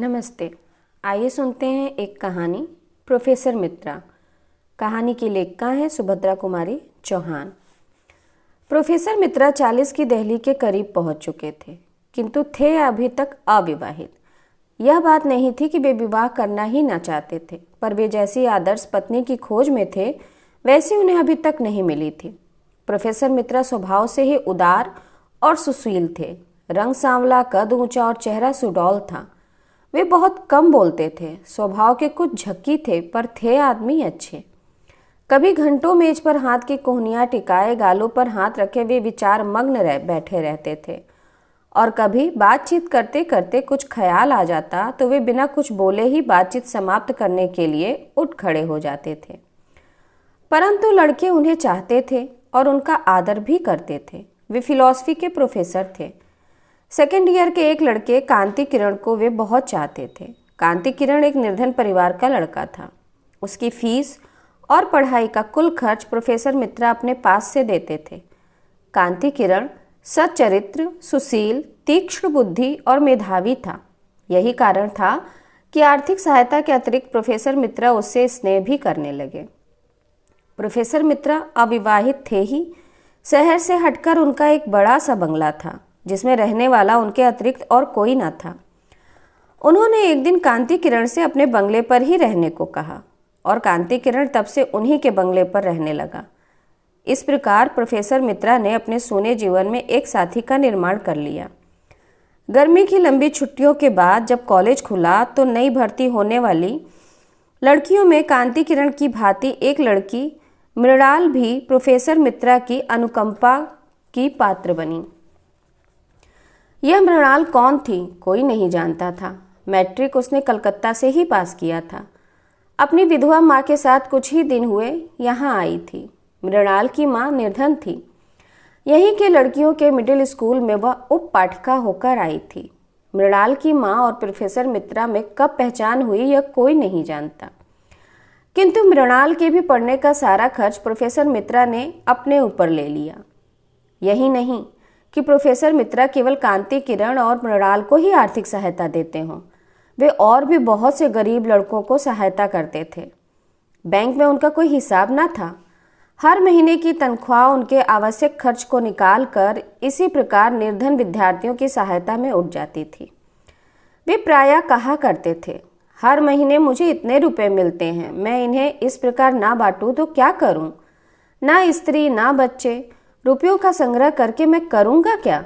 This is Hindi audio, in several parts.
नमस्ते। आइए सुनते हैं एक कहानी, प्रोफेसर मित्रा। कहानी की लेखिका हैं सुभद्रा कुमारी चौहान। प्रोफेसर मित्रा 40 की दहली के करीब पहुंच चुके थे, किंतु थे अभी तक अविवाहित। यह बात नहीं थी कि वे विवाह करना ही ना चाहते थे, पर वे जैसी आदर्श पत्नी की खोज में थे वैसी उन्हें अभी तक नहीं मिली थी। प्रोफेसर मित्रा स्वभाव से ही उदार और सुशील थे। रंग सांवला, कद ऊंचा और चेहरा सुडौल था। वे बहुत कम बोलते थे, स्वभाव के कुछ झक्की थे, पर थे आदमी अच्छे। कभी घंटों मेज पर हाथ की कोहनियां टिकाए गालों पर हाथ रखे वे विचार मग्न बैठे रहते थे, और कभी बातचीत करते करते कुछ ख्याल आ जाता तो वे बिना कुछ बोले ही बातचीत समाप्त करने के लिए उठ खड़े हो जाते थे। परंतु लड़के उन्हें चाहते थे और उनका आदर भी करते थे। वे फिलॉसफी के प्रोफेसर थे। सेकेंड ईयर के एक लड़के कांति किरण को वे बहुत चाहते थे। कांति किरण एक निर्धन परिवार का लड़का था। उसकी फीस और पढ़ाई का कुल खर्च प्रोफेसर मित्रा अपने पास से देते थे। कांति किरण सच्चरित्र, सुशील, तीक्ष्ण बुद्धि और मेधावी था। यही कारण था कि आर्थिक सहायता के अतिरिक्त प्रोफेसर मित्रा उससे स्नेह भी करने लगे। प्रोफेसर मित्रा अविवाहित थे ही। शहर से हटकर उनका एक बड़ा सा बंगला था, जिसमें रहने वाला उनके अतिरिक्त और कोई न था। उन्होंने एक दिन कांति किरण से अपने बंगले पर ही रहने को कहा, और कांति किरण तब से उन्हीं के बंगले पर रहने लगा। इस प्रकार प्रोफेसर मित्रा ने अपने सूने जीवन में एक साथी का निर्माण कर लिया। गर्मी की लंबी छुट्टियों के बाद जब कॉलेज खुला तो नई भर्ती होने वाली लड़कियों में कांति किरण की भांति एक लड़की मृणाल भी प्रोफेसर मित्रा की अनुकंपा की पात्र बनी। यह मृणाल कौन थी कोई नहीं जानता था। मैट्रिक उसने कलकत्ता से ही पास किया था। अपनी विधवा माँ के साथ कुछ ही दिन हुए यहाँ आई थी। मृणाल की माँ निर्धन थी। यहीं के लड़कियों के मिडिल स्कूल में वह उप पाठिका होकर आई थी। मृणाल की माँ और प्रोफेसर मित्रा में कब पहचान हुई यह कोई नहीं जानता, किंतु मृणाल के भी पढ़ने का सारा खर्च प्रोफेसर मित्रा ने अपने ऊपर ले लिया। यही नहीं कि प्रोफेसर मित्रा केवल कांति किरण और मृणाल को ही आर्थिक सहायता देते हों, वे और भी बहुत से गरीब लड़कों को सहायता करते थे। बैंक में उनका कोई हिसाब न था। हर महीने की तनख्वाह उनके आवश्यक खर्च को निकाल कर इसी प्रकार निर्धन विद्यार्थियों की सहायता में उठ जाती थी। वे प्रायः कहा करते थे, हर महीने मुझे इतने रुपए मिलते हैं, मैं इन्हें इस प्रकार ना बांटूं तो क्या करूं? ना स्त्री ना बच्चे, रुपयों का संग्रह करके मैं करूंगा क्या?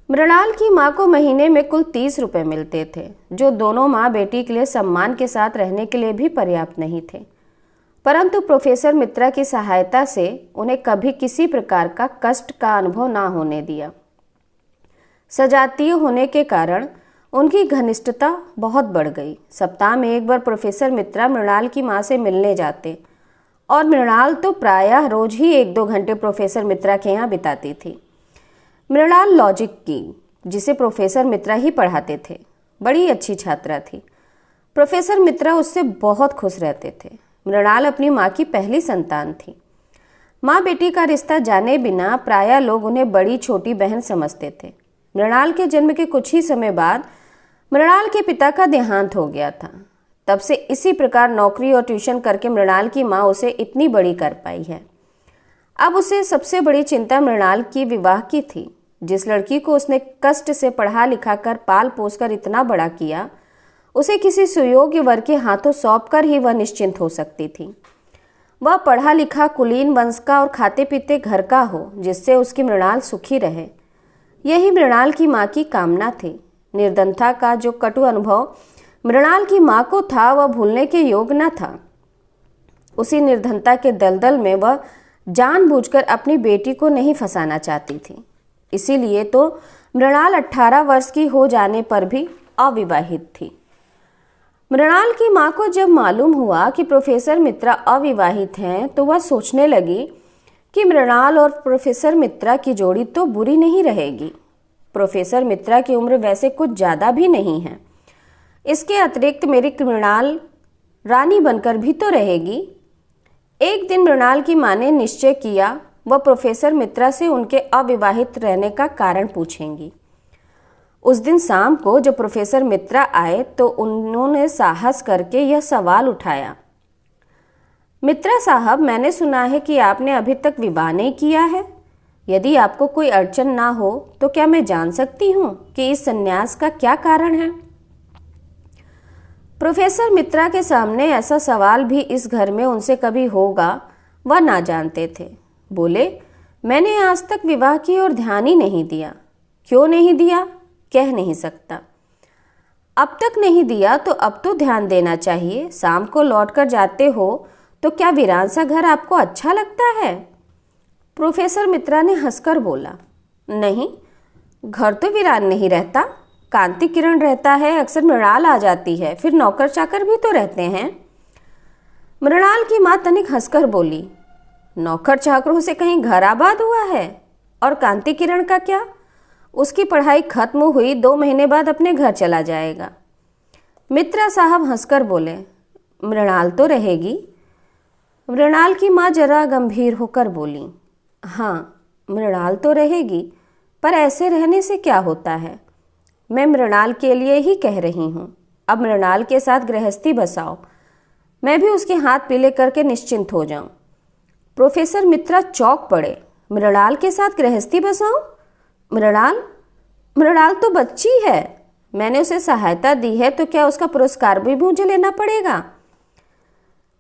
मृणाल की माँ को महीने में कुल 30 रुपए मिलते थे, जो दोनों माँ बेटी के लिए सम्मान के साथ रहने के लिए भी पर्याप्त नहीं थे। परंतु प्रोफेसर मित्रा की सहायता से उन्हें कभी किसी प्रकार का कष्ट का अनुभव ना होने दिया। सजातीय होने के कारण उनकी घनिष्ठता बहुत बढ़ गई। सप्ताह में एक बार प्रोफेसर मित्रा मृणाल की माँ से मिलने जाते, और मृणाल तो प्रायः रोज ही 1-2 घंटे प्रोफेसर मित्रा के यहाँ बिताती थी। मृणाल लॉजिक की, जिसे प्रोफेसर मित्रा ही पढ़ाते थे, बड़ी अच्छी छात्रा थी। प्रोफेसर मित्रा उससे बहुत खुश रहते थे। मृणाल अपनी माँ की पहली संतान थी। माँ बेटी का रिश्ता जाने बिना प्रायः लोग उन्हें बड़ी छोटी बहन समझते थे। मृणाल के जन्म के कुछ ही समय बाद मृणाल के पिता का देहांत हो गया था। तब से इसी प्रकार नौकरी और ट्यूशन करके मृणाल की माँ उसे इतनी बड़ी कर पाई है। अब उसे सबसे बड़ी चिंता मृणाल की विवाह की थी। जिस लड़की को उसने कष्ट से पढ़ा लिखा कर पाल पोस कर इतना बड़ा किया, उसे किसी सुयोग्य वर के हाथों सौंप कर ही वह निश्चिंत हो सकती थी। वह पढ़ा लिखा कुलीन वंश का और खाते पीते घर का हो, जिससे उसकी मृणाल सुखी रहे। यही मृणाल की माँ की कामना थी। निर्धनता का जो कटु अनुभव मृणाल की माँ को था वह भूलने के योग्य न था। उसी निर्धनता के दलदल में वह जानबूझकर अपनी बेटी को नहीं फंसाना चाहती थी। इसीलिए तो मृणाल 18 वर्ष की हो जाने पर भी अविवाहित थी। मृणाल की माँ को जब मालूम हुआ कि प्रोफेसर मित्रा अविवाहित हैं, तो वह सोचने लगी कि मृणाल और प्रोफेसर मित्रा की जोड़ी तो बुरी नहीं रहेगी। प्रोफेसर मित्रा की उम्र वैसे कुछ ज़्यादा भी नहीं है। इसके अतिरिक्त मेरी मृणाल रानी बनकर भी तो रहेगी। एक दिन मृणाल की माँ ने निश्चय किया वह प्रोफेसर मित्रा से उनके अविवाहित रहने का कारण पूछेंगी। उस दिन शाम को जब प्रोफेसर मित्रा आए तो उन्होंने साहस करके यह सवाल उठाया, मित्रा साहब, मैंने सुना है कि आपने अभी तक विवाह नहीं किया है। यदि आपको कोई अड़चन ना हो तो क्या मैं जान सकती हूँ कि इस संन्यास का क्या कारण है? प्रोफेसर मित्रा के सामने ऐसा सवाल भी इस घर में उनसे कभी होगा वह ना जानते थे। बोले, मैंने आज तक विवाह की ओर ध्यान ही नहीं दिया। क्यों नहीं दिया कह नहीं सकता। अब तक नहीं दिया तो अब तो ध्यान देना चाहिए। शाम को लौटकर जाते हो तो क्या वीरान सा घर आपको अच्छा लगता है? प्रोफेसर मित्रा ने हंसकर बोला, नहीं, घर तो वीरान नहीं रहता, कांति किरण रहता है, अक्सर मृणाल आ जाती है, फिर नौकर चाकर भी तो रहते हैं। मृणाल की माँ तनिक हंसकर बोली, नौकर चाकरों से कहीं घर आबाद हुआ है? और कांति किरण का क्या? उसकी पढ़ाई खत्म हुई 2 महीने बाद अपने घर चला जाएगा। मित्रा साहब हंसकर बोले, मृणाल तो रहेगी। मृणाल की माँ जरा गंभीर होकर बोली, हाँ, मृणाल तो रहेगी, पर ऐसे रहने से क्या होता है? मैं मृणाल के लिए ही कह रही हूँ। अब मृणाल के साथ गृहस्थी बसाओ, मैं भी उसके हाथ पीले करके निश्चिंत हो जाऊं। प्रोफेसर मित्रा चौंक पड़े, मृणाल के साथ गृहस्थी बसाऊं? मृणाल तो बच्ची है, मैंने उसे सहायता दी है, तो क्या उसका पुरस्कार भी मुझे लेना पड़ेगा?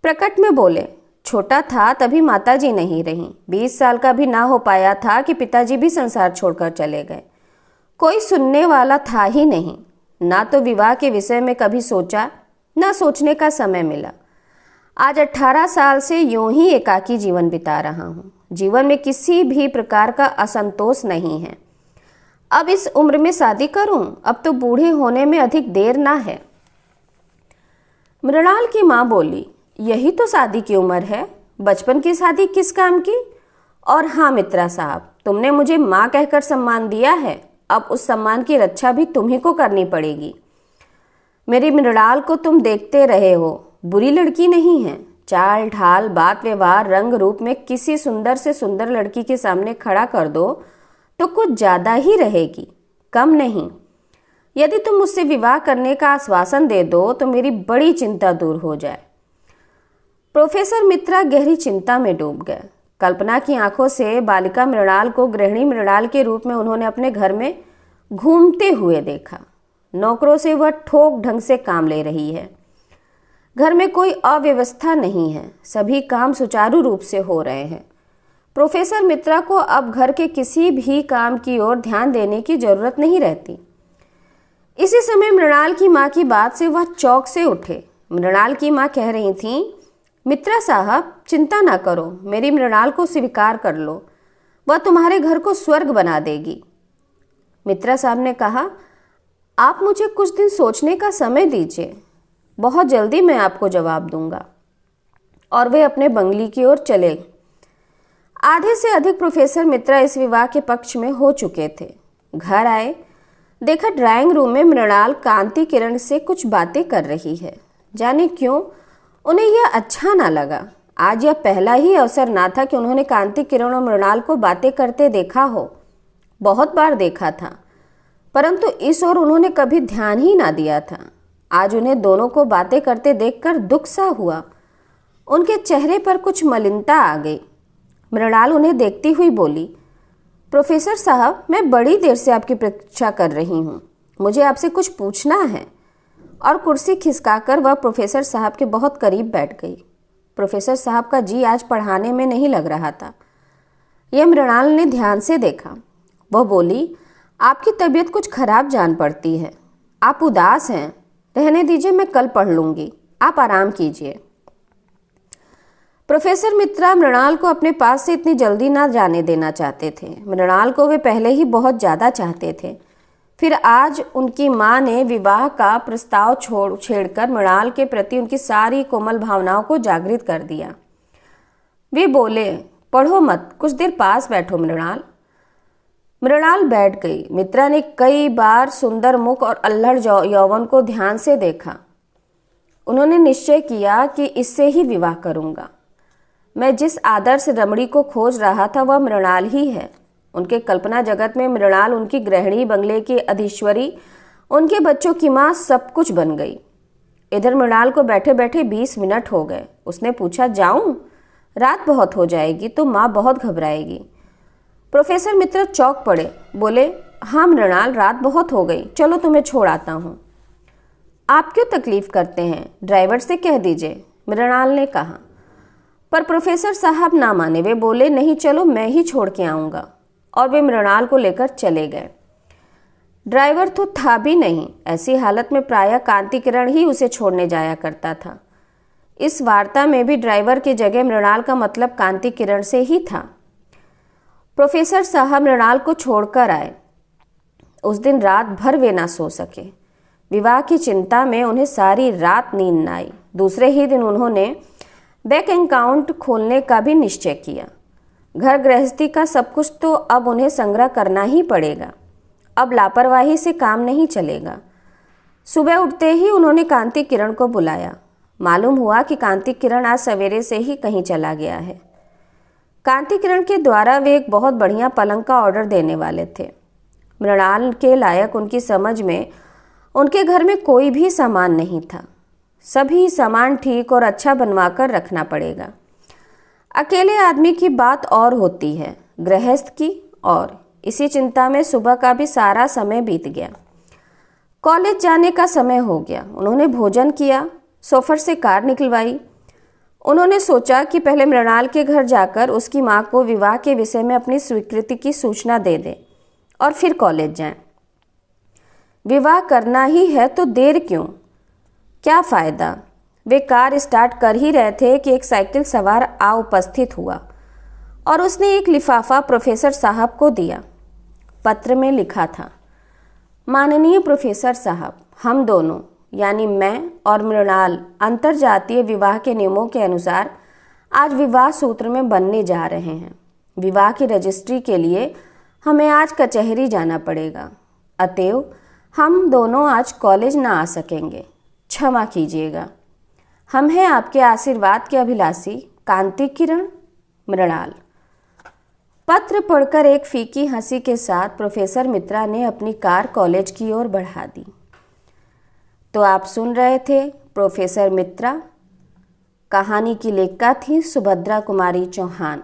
प्रकट में बोले, छोटा था तभी माताजी नहीं रही, 20 साल का भी ना हो पाया था कि पिताजी भी संसार छोड़कर चले गए। कोई सुनने वाला था ही नहीं। ना तो विवाह के विषय में कभी सोचा, ना सोचने का समय मिला। आज 18 साल से यूं ही एकाकी जीवन बिता रहा हूँ। जीवन में किसी भी प्रकार का असंतोष नहीं है। अब इस उम्र में शादी करूं? अब तो बूढ़े होने में अधिक देर ना है। मृणाल की माँ बोली, यही तो शादी की उम्र है, बचपन की शादी किस काम की? और हाँ मित्रा साहब, तुमने मुझे माँ कहकर सम्मान दिया है, अब उस सम्मान की रक्षा भी तुम्ही को करनी पड़ेगी। मेरी मृणाल को तुम देखते रहे हो, बुरी लड़की नहीं है। चाल ढाल, बात व्यवहार, रंग रूप में किसी सुंदर से सुंदर लड़की के सामने खड़ा कर दो तो कुछ ज्यादा ही रहेगी, कम नहीं। यदि तुम मुझसे विवाह करने का आश्वासन दे दो तो मेरी बड़ी चिंता दूर हो जाए। प्रोफेसर मित्रा गहरी चिंता में डूब गए। कल्पना की आंखों से बालिका मृणाल को गृहिणी मृणाल के रूप में उन्होंने अपने घर में घूमते हुए देखा। नौकरों से वह ठोक ढंग से काम ले रही है। घर में कोई अव्यवस्था नहीं है, सभी काम सुचारू रूप से हो रहे हैं। प्रोफेसर मित्रा को अब घर के किसी भी काम की ओर ध्यान देने की जरूरत नहीं रहती। इसी समय मृणाल की माँ की बात से वह चौंक से उठे। मृणाल की माँ कह रही थीं, मित्रा साहब, चिंता ना करो, मेरी मृणाल को स्वीकार कर लो, वह तुम्हारे घर को स्वर्ग बना देगी। मित्रा साहब ने कहा, आप मुझे कुछ दिन सोचने का समय दीजिए, बहुत जल्दी मैं आपको जवाब दूंगा। और वे अपने बंगली की ओर चले। आधे से अधिक प्रोफेसर मित्रा इस विवाह के पक्ष में हो चुके थे। घर आए, देखा ड्राइंग रूम में मृणाल कांति किरण से कुछ बातें कर रही है। जाने क्यों उन्हें यह अच्छा ना लगा। आज यह पहला ही अवसर ना था कि उन्होंने कांति किरण और मृणाल को बातें करते देखा हो। बहुत बार देखा था, परंतु इस ओर उन्होंने कभी ध्यान ही ना दिया था। आज उन्हें दोनों को बातें करते देखकर दुख सा हुआ। उनके चेहरे पर कुछ मलिनता आ गई। मृणाल उन्हें देखती हुई बोली, प्रोफेसर साहब, मैं बड़ी देर से आपकी प्रतीक्षा कर रही हूँ, मुझे आपसे कुछ पूछना है। और कुर्सी खिसकाकर वह प्रोफेसर साहब के बहुत करीब बैठ गई। प्रोफेसर साहब का जी आज पढ़ाने में नहीं लग रहा था। यह मृणाल ने ध्यान से देखा। वह बोली, आपकी तबीयत कुछ खराब जान पड़ती है, आप उदास हैं। रहने दीजिए, मैं कल पढ़ लूँगी, आप आराम कीजिए। प्रोफेसर मित्रा मृणाल को अपने पास से इतनी जल्दी ना जाने देना चाहते थे। मृणाल को वे पहले ही बहुत ज़्यादा चाहते थे। फिर आज उनकी माँ ने विवाह का प्रस्ताव छेड़कर मृणाल के प्रति उनकी सारी कोमल भावनाओं को जागृत कर दिया। वे बोले, पढ़ो मत, कुछ देर पास बैठो मृणाल। मृणाल बैठ गई। मित्रा ने कई बार सुंदर मुख और अल्हड़ यौवन को ध्यान से देखा। उन्होंने निश्चय किया कि इससे ही विवाह करूंगा। मैं जिस आदर्श रमणी को खोज रहा था वह मृणाल ही है। उनके कल्पना जगत में मृणाल उनकी गृहिणी, बंगले की अधीश्वरी, उनके बच्चों की माँ सब कुछ बन गई। इधर मृणाल को बैठे बैठे 20 मिनट हो गए। उसने पूछा, जाऊं? रात बहुत हो जाएगी तो माँ बहुत घबराएगी। प्रोफेसर मित्रा चौंक पड़े, बोले, हाँ मृणाल, रात बहुत हो गई, चलो तुम्हें छोड़ आता हूँ। आप क्यों तकलीफ करते हैं, ड्राइवर से कह दीजिए, मृणाल ने कहा। पर प्रोफेसर साहब ना माने। वे बोले, नहीं, चलो मैं ही छोड़ के आऊँगा। और वे मृणाल को लेकर चले गए। ड्राइवर तो था भी नहीं। ऐसी हालत में प्रायः कांति किरण ही उसे छोड़ने जाया करता था। इस वार्ता में भी ड्राइवर की जगह मृणाल का मतलब कांति किरण से ही था। प्रोफेसर साहब मृणाल को छोड़कर आए। उस दिन रात भर वे ना सो सके। विवाह की चिंता में उन्हें सारी रात नींद न आई। दूसरे ही दिन उन्होंने बैंक अकाउंट खोलने का भी निश्चय किया। घर गृहस्थी का सब कुछ तो अब उन्हें संग्रह करना ही पड़ेगा। अब लापरवाही से काम नहीं चलेगा। सुबह उठते ही उन्होंने कांति किरण को बुलाया। मालूम हुआ कि कांति किरण आज सवेरे से ही कहीं चला गया है। कांति किरण के द्वारा वे एक बहुत बढ़िया पलंग का ऑर्डर देने वाले थे। मृणाल के लायक उनकी समझ में उनके घर में कोई भी सामान नहीं था। सभी सामान ठीक और अच्छा बनवा कर रखना पड़ेगा। अकेले आदमी की बात और होती है, गृहस्थ की और। इसी चिंता में सुबह का भी सारा समय बीत गया। कॉलेज जाने का समय हो गया। उन्होंने भोजन किया, सोफर से कार निकलवाई। उन्होंने सोचा कि पहले मृणाल के घर जाकर उसकी माँ को विवाह के विषय में अपनी स्वीकृति की सूचना दे दें और फिर कॉलेज जाएं। विवाह करना ही है तो देर क्यों, क्या फ़ायदा। वे कार स्टार्ट कर ही रहे थे कि एक साइकिल सवार आ उपस्थित हुआ और उसने एक लिफाफा प्रोफेसर साहब को दिया। पत्र में लिखा था, माननीय प्रोफेसर साहब, हम दोनों यानी मैं और मृणाल अंतरजातीय विवाह के नियमों के अनुसार आज विवाह सूत्र में बनने जा रहे हैं। विवाह की रजिस्ट्री के लिए हमें आज कचहरी जाना पड़ेगा। अतएव हम दोनों आज कॉलेज ना आ सकेंगे, क्षमा कीजिएगा। हम हैं आपके आशीर्वाद के अभिलाषी, कांति किरण, मृणाल। पत्र पढ़कर एक फीकी हंसी के साथ प्रोफेसर मित्रा ने अपनी कार कॉलेज की ओर बढ़ा दी। तो आप सुन रहे थे प्रोफेसर मित्रा। कहानी की लेखिका थी सुभद्रा कुमारी चौहान।